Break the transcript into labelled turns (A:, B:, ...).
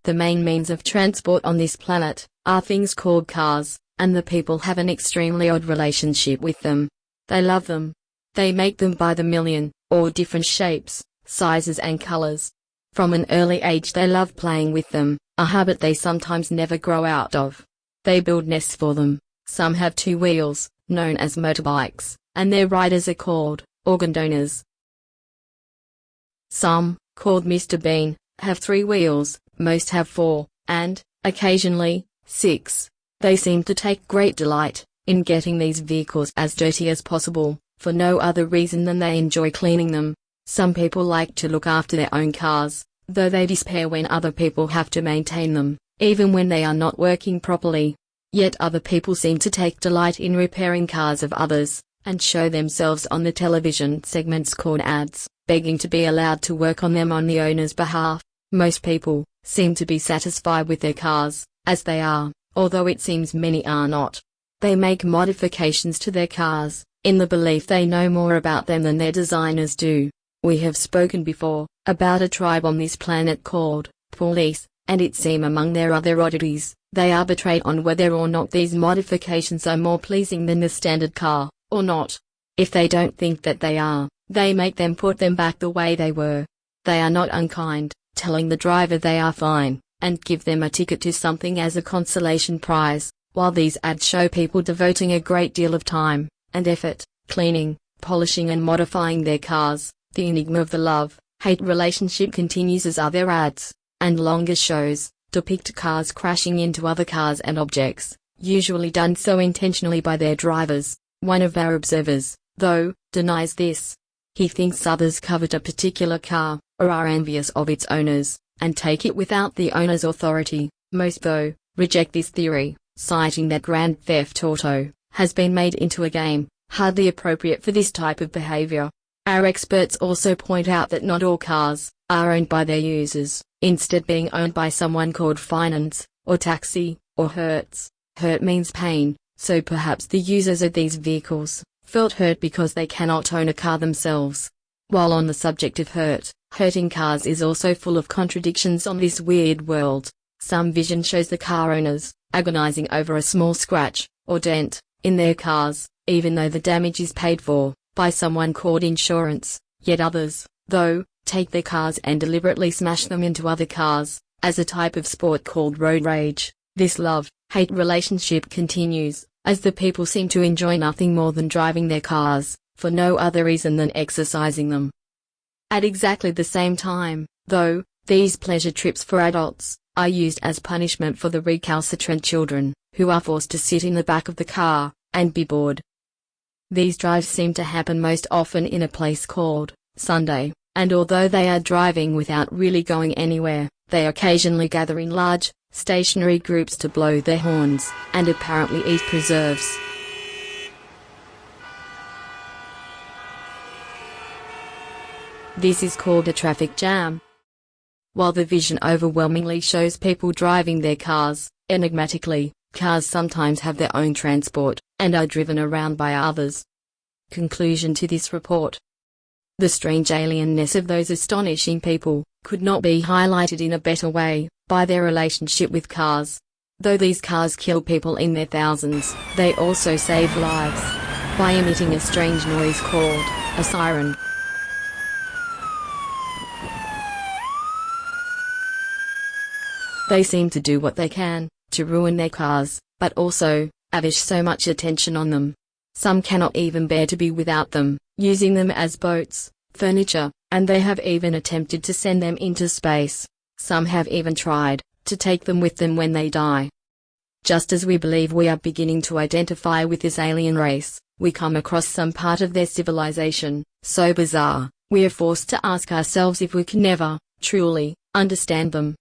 A: The main means of transport on this planet are things called cars, and the people have an extremely odd relationship with them. They love them. They make them by the million, all different shapes, sizes and colors. From an early age they love playing with them, a habit they sometimes never grow out of. They build nests for them. Some have 2 wheels, known as motorbikes, and their riders are called organ donors. Some, called Mr. Bean, have 3 wheels, most have 4, and, occasionally, 6. They seem to take great delight in getting these vehicles as dirty as possible, for no other reason than they enjoy cleaning them. Some people like to look after their own cars, though they despair when other people have to maintain them, even when they are not working properly. Yet other people seem to take delight in repairing cars of others, and show themselves on the television segments called ads, begging to be allowed to work on them on the owner's behalf. Most people seem to be satisfied with their cars, as they are, although it seems many are not. They make modifications to their cars, in the belief they know more about them than their designers do. We have spoken before about a tribe on this planet called police, and it seems among their other oddities, they arbitrate on whether or not these modifications are more pleasing than the standard car, or not. If they don't think that they are, they make them put them back the way they were. They are not unkind, telling the driver they are fine, and give them a ticket to something as a consolation prize, while these ads show people devoting a great deal of time and effort, cleaning, polishing and modifying their cars. The enigma of the love-hate relationship continues as other ads and longer shows depict cars crashing into other cars and objects, usually done so intentionally by their drivers. One of our observers, though, denies this. He thinks others covet a particular car, or are envious of its owners, and take it without the owner's authority. Most, though, reject this theory, citing that Grand Theft Auto has been made into a game, hardly appropriate for this type of behavior. Our experts also point out that not all cars are owned by their users, instead being owned by someone called finance, or taxi, or Hertz. Hurt means pain, so perhaps the users of these vehicles felt hurt because they cannot own a car themselves. While on the subject of hurting cars is also full of contradictions on this weird world. Some vision shows the car owners agonizing over a small scratch or dent in their cars, even though the damage is paid for by someone called insurance. Yet others, though, take their cars and deliberately smash them into other cars, as a type of sport called road rage. This love-hate relationship continues, as the people seem to enjoy nothing more than driving their cars, for no other reason than exercising them. At exactly the same time, though, these pleasure trips for adults are used as punishment for the recalcitrant children, who are forced to sit in the back of the car and be bored. These drives seem to happen most often in a place called Sunday, and although they are driving without really going anywhere, they occasionally gather in large, stationary groups to blow their horns and apparently eat preserves. This is called a traffic jam. While the vision overwhelmingly shows people driving their cars, enigmatically, cars sometimes have their own transport, and are driven around by others. Conclusion to this report. The strange alienness of those astonishing people could not be highlighted in a better way by their relationship with cars. Though these cars kill people in their thousands, they also save lives by emitting a strange noise called a siren. They seem to do what they can to ruin their cars, but also lavish so much attention on them. Some cannot even bear to be without them, using them as boats, furniture, and they have even attempted to send them into space. Some have even tried to take them with them when they die. Just as we believe we are beginning to identify with this alien race, we come across some part of their civilization so bizarre, we are forced to ask ourselves if we can never truly understand them.